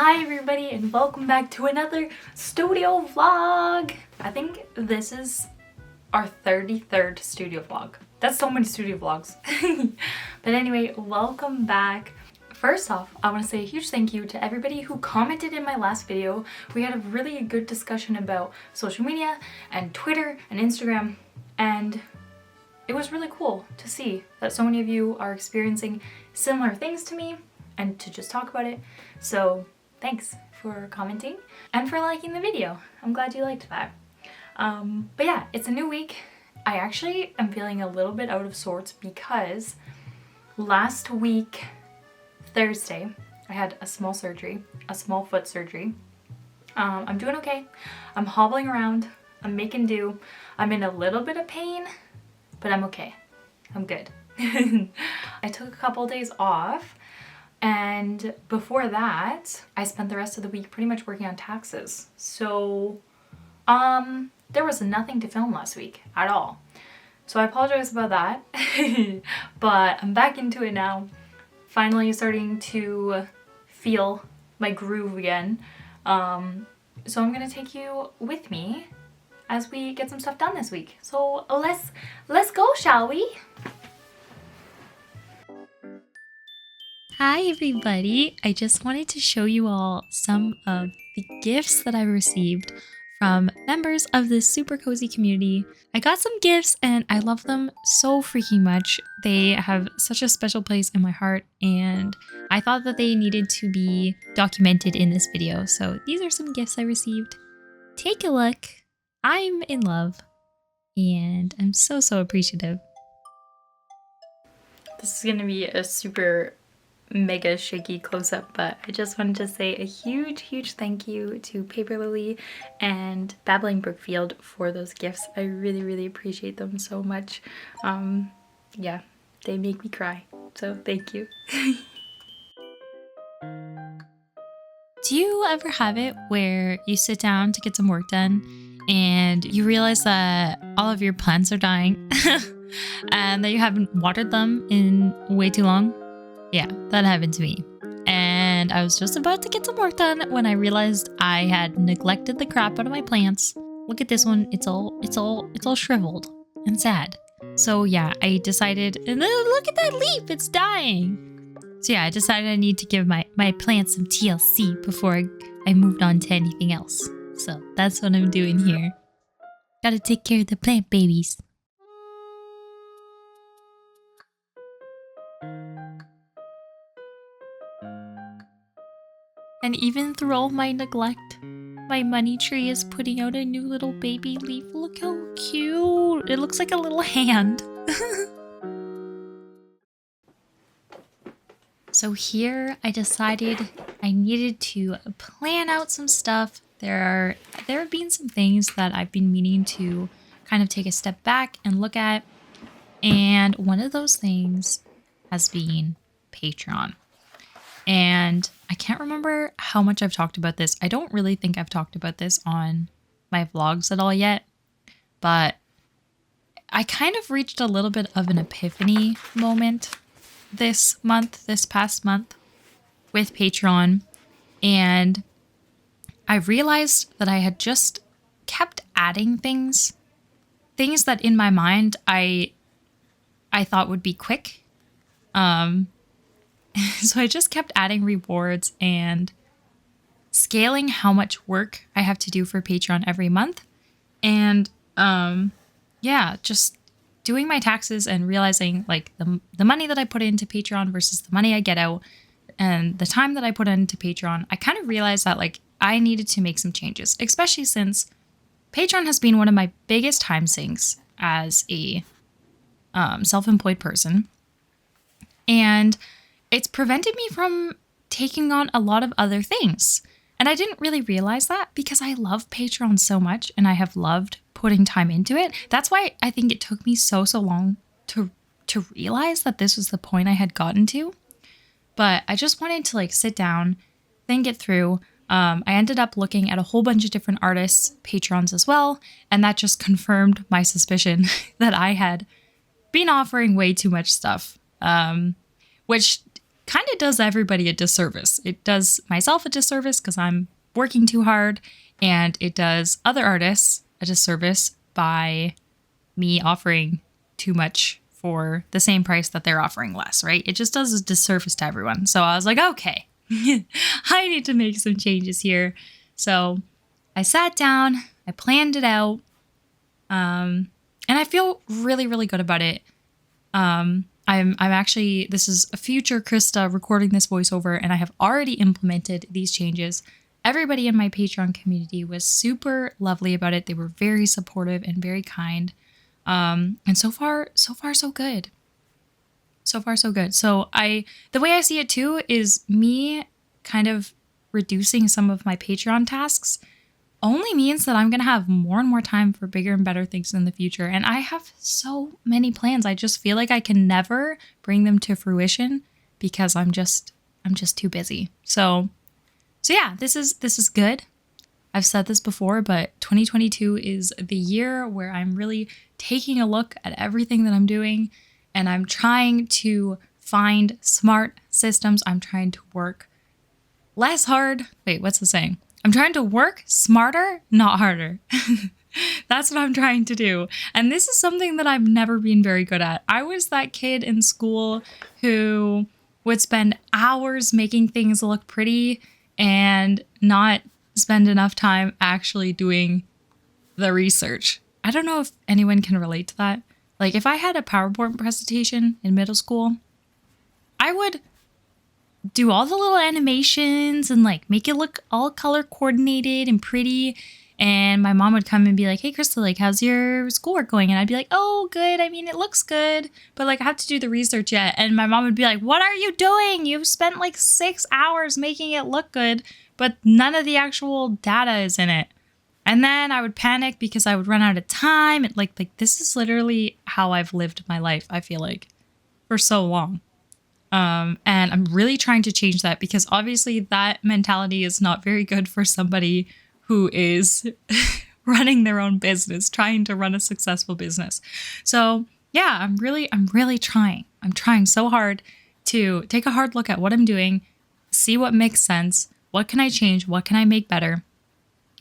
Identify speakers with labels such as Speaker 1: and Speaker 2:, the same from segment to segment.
Speaker 1: Hi everybody and welcome back to another studio vlog. I think this is our 33rd studio vlog. That's so many studio vlogs. But anyway, welcome back. First off, I want to say a huge thank you to everybody who commented in my last video. We had a really good discussion about social media and Twitter and Instagram, and it was really cool to see that so many of you are experiencing similar things to me and to just talk about it. So thanks for commenting and for liking the video. I'm glad you liked that. But yeah, it's a new week. I actually am feeling a little bit out of sorts because last week, Thursday, I had a small foot surgery. I'm doing okay. I'm hobbling around. I'm making do. I'm in a little bit of pain, but I'm okay. I'm good. I took a couple days off. And before that, I spent the rest of the week pretty much working on taxes. So, there was nothing to film last week at all. So I apologize about that, but I'm back into it now. Finally starting to feel my groove again. So I'm gonna take you with me as we get some stuff done this week. So let's go, shall we? Hi everybody! I just wanted to show you all some of the gifts that I received from members of this super cozy community. I got some gifts and I love them so freaking much. They have such a special place in my heart and I thought that they needed to be documented in this video. So these are some gifts I received. Take a look. I'm in love and I'm so appreciative. This is gonna be a super mega shaky close-up, but I just wanted to say a huge thank you to Paper Lily and Babbling Brookfield for those gifts. I really appreciate them so much. Yeah, they make me cry, so thank you. Do you ever have it where you sit down to get some work done and you realize that all of your plants are dying and that you haven't watered them in way too long? Yeah, that happened to me. And I was just about to get some work done when I realized I had neglected the crap out of my plants. Look at this one. It's all shriveled and sad. So yeah, I decided, and then look at that leaf, it's dying. So yeah, I decided I need to give my plants some TLC before I moved on to anything else. So that's what I'm doing here. Gotta take care of the plant babies. And even through all my neglect, my money tree is putting out a new little baby leaf. Look how cute. It looks like a little hand. So here I decided I needed to plan out some stuff. There have been some things that I've been meaning to kind of take a step back and look at. And one of those things has been Patreon. And I can't remember how much I've talked about this. I don't really think I've talked about this on my vlogs at all yet, but I kind of reached a little bit of an epiphany moment this past month with Patreon. And I realized that I had just kept adding things that in my mind I thought would be quick. So I just kept adding rewards and scaling how much work I have to do for Patreon every month. And yeah, just doing my taxes and realizing like the money that I put into Patreon versus the money I get out and the time that I put into Patreon, I kind of realized that like I needed to make some changes, especially since Patreon has been one of my biggest time sinks as a self-employed person. And it's prevented me from taking on a lot of other things. And I didn't really realize that because I love Patreon so much and I have loved putting time into it. That's why I think it took me so long to realize that this was the point I had gotten to. But I just wanted to like sit down, think it through. I ended up looking at a whole bunch of different artists' Patrons as well. And that just confirmed my suspicion that I had been offering way too much stuff, which kind of does everybody a disservice. It does myself a disservice because I'm working too hard, and it does other artists a disservice by me offering too much for the same price that they're offering less, right? It just does a disservice to everyone. So I was like, okay, I need to make some changes here. So I sat down, I planned it out, and I feel really, really good about it. I'm actually, this is a future Krista recording this voiceover, and I have already implemented these changes. Everybody in my Patreon community was super lovely about it. They were very supportive and very kind. And so far, so good. So far, so good. So the way I see it too is me kind of reducing some of my Patreon tasks only means that I'm going to have more and more time for bigger and better things in the future. And I have so many plans. I just feel like I can never bring them to fruition because I'm just too busy. So yeah, this is good. I've said this before, but 2022 is the year where I'm really taking a look at everything that I'm doing, and I'm trying to find smart systems. I'm trying to work less hard. Wait, what's the saying? I'm trying to work smarter, not harder. That's what I'm trying to do. And this is something that I've never been very good at. I was that kid in school who would spend hours making things look pretty and not spend enough time actually doing the research. I don't know if anyone can relate to that. Like, if I had a PowerPoint presentation in middle school, I would do all the little animations and like make it look all color coordinated and pretty. And my mom would come and be like, hey, Krista, like, how's your schoolwork going? And I'd be like, oh, good. I mean, it looks good, but like, I have to do the research yet. And my mom would be like, what are you doing? You've spent like 6 hours making it look good, but none of the actual data is in it. And then I would panic because I would run out of time. And like this is literally how I've lived my life, I feel like, for so long. And I'm really trying to change that because obviously that mentality is not very good for somebody who is running their own business, trying to run a successful business. So yeah, I'm really trying. I'm trying so hard to take a hard look at what I'm doing, see what makes sense, what can I change, what can I make better.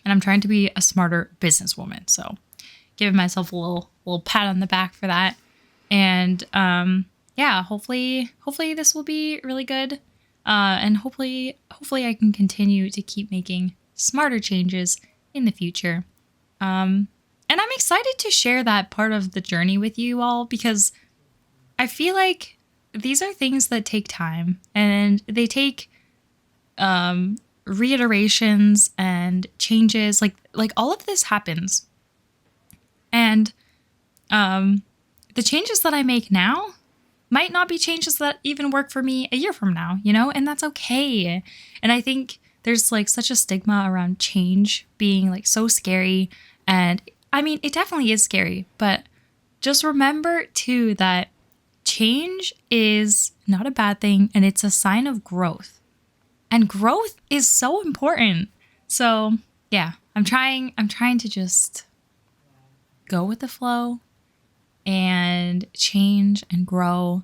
Speaker 1: And I'm trying to be a smarter businesswoman. So giving myself a little pat on the back for that. And yeah, hopefully this will be really good. And hopefully I can continue to keep making smarter changes in the future. And I'm excited to share that part of the journey with you all because I feel like these are things that take time and they take reiterations and changes. Like all of this happens. And the changes that I make now might not be changes that even work for me a year from now, you know, and that's okay. And I think there's like such a stigma around change being like so scary. And I mean, it definitely is scary, but just remember too that change is not a bad thing and it's a sign of growth. And growth is so important. So yeah, I'm trying to just go with the flow and change and grow.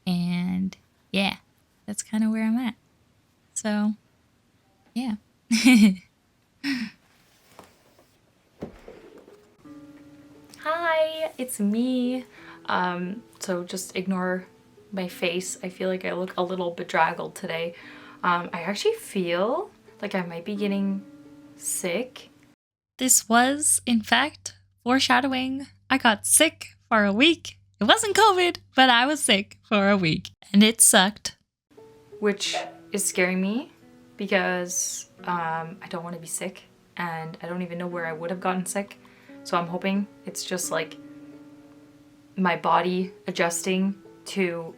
Speaker 1: And yeah, that's kind of where I'm at. So yeah. Hi, it's me. So just ignore my face. I feel like I look a little bedraggled today. I actually feel like I might be getting sick. This was, in fact, foreshadowing. I got sick for a week. It wasn't COVID, but I was sick for a week and it sucked. Which is scaring me because I don't want to be sick and I don't even know where I would have gotten sick. So I'm hoping it's just like my body adjusting to,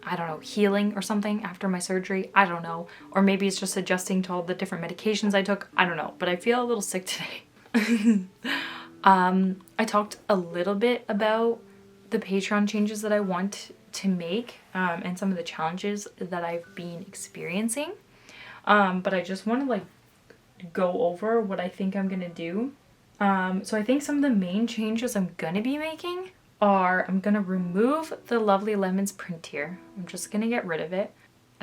Speaker 1: I don't know, healing or something after my surgery. I don't know. Or maybe it's just adjusting to all the different medications I took. I don't know, but I feel a little sick today. I talked a little bit about the Patreon changes that I want to make and some of the challenges that I've been experiencing. But I just want to like go over what I think I'm gonna do. So I think some of the main changes I'm gonna be making are I'm gonna remove the Lovely Lemons print here. I'm just gonna get rid of it.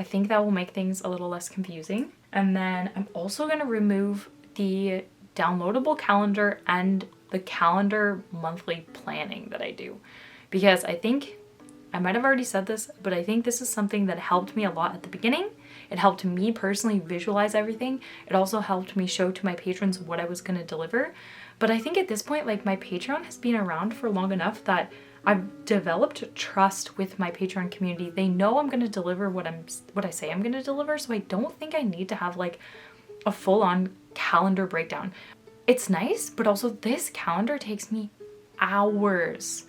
Speaker 1: I think that will make things a little less confusing. And then I'm also going to remove the downloadable calendar and the calendar monthly planning that I do, because I think I might have already said this, but I think this is something that helped me a lot at the beginning. It helped me personally visualize everything. It also helped me show to my patrons what I was going to deliver. But I think at this point, like, my Patreon has been around for long enough that I've developed trust with my Patreon community. They know I'm going to deliver what I say I'm going to deliver, so I don't think I need to have like a full-on calendar breakdown. It's nice, but also this calendar takes me hours.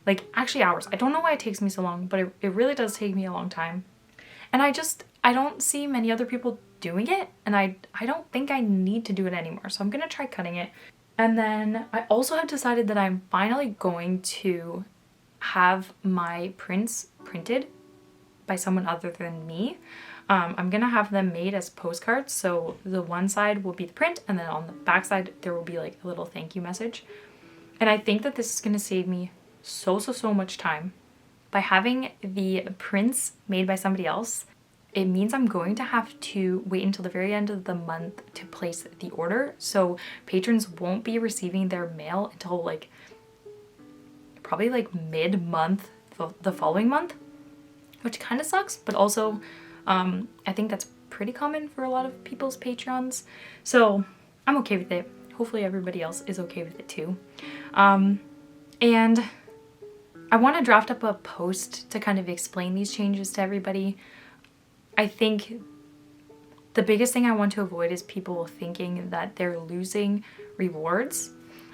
Speaker 1: Like, actually hours. I don't know why it takes me so long, but it really does take me a long time. And I don't see many other people doing it, and I don't think I need to do it anymore. So I'm gonna try cutting it. And then I also have decided that I'm finally going to have my prints printed by someone other than me. I'm gonna have them made as postcards. So the one side will be the print, and then on the back side there will be like a little thank you message. And I think that this is gonna save me so much time. By having the prints made by somebody else, it means I'm going to have to wait until the very end of the month to place the order. So patrons won't be receiving their mail until like probably like mid-month the following month, which kind of sucks, but also I think that's pretty common for a lot of people's Patreons. So I'm okay with it. Hopefully everybody else is okay with it too. And I want to draft up a post to kind of explain these changes to everybody. I think the biggest thing I want to avoid is people thinking that they're losing rewards,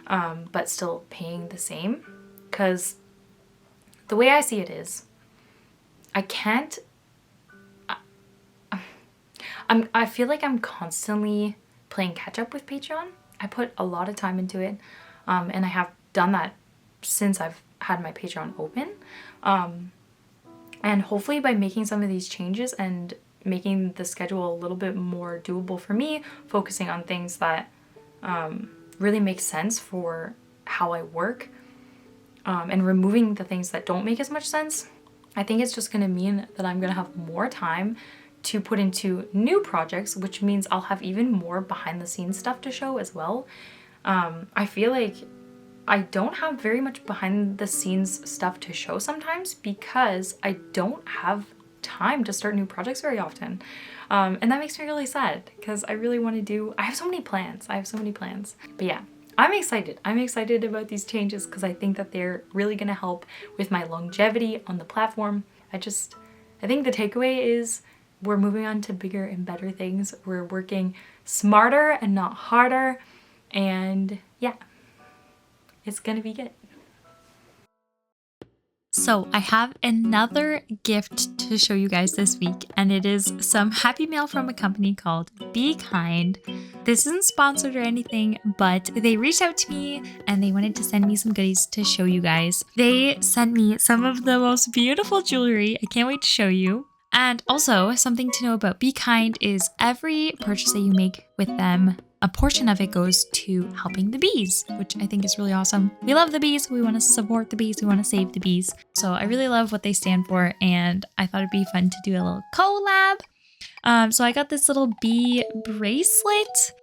Speaker 1: but still paying the same. Because the way I see it is, I feel like I'm constantly playing catch up with Patreon. I put a lot of time into it, and I have done that since I've had my Patreon open. And hopefully by making some of these changes and making the schedule a little bit more doable for me, focusing on things that really make sense for how I work, and removing the things that don't make as much sense, I think it's just going to mean that I'm going to have more time to put into new projects, which means I'll have even more behind the scenes stuff to show as well. I feel like I don't have very much behind the scenes stuff to show sometimes because I don't have time to start new projects very often. And that makes me really sad because I really want to I have so many plans. But yeah, I'm excited. I'm excited about these changes because I think that they're really going to help with my longevity on the platform. I think the takeaway is we're moving on to bigger and better things. We're working smarter and not harder. And yeah, it's gonna be good. So I have another gift to show you guys this week, and it is some happy mail from a company called Be Kind. This isn't sponsored or anything, but they reached out to me and they wanted to send me some goodies to show you guys. They sent me some of the most beautiful jewelry. I can't wait to show you. And also, something to know about Be Kind is every purchase that you make with them, a portion of it goes to helping the bees, which I think is really awesome. We love the bees. We want to support the bees. We want to save the bees. So I really love what they stand for, and I thought it'd be fun to do a little collab. So I got this little bee bracelet.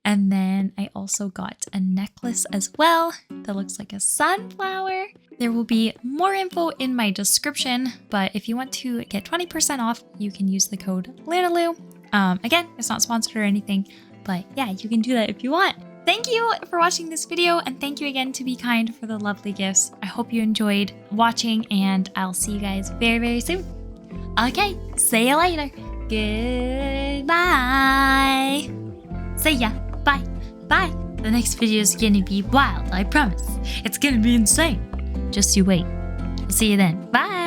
Speaker 1: And then I also got a necklace as well that looks like a sunflower. There will be more info in my description, but if you want to get 20% off, you can use the code LUNALU. Again, it's not sponsored or anything, but yeah, you can do that if you want. Thank you for watching this video, and thank you again to Be Kind for the lovely gifts. I hope you enjoyed watching, and I'll see you guys very, very soon. Okay, see you later. Goodbye. See ya. Bye. Bye. The next video is gonna be wild, I promise. It's gonna be insane. Just you wait. I'll see you then. Bye.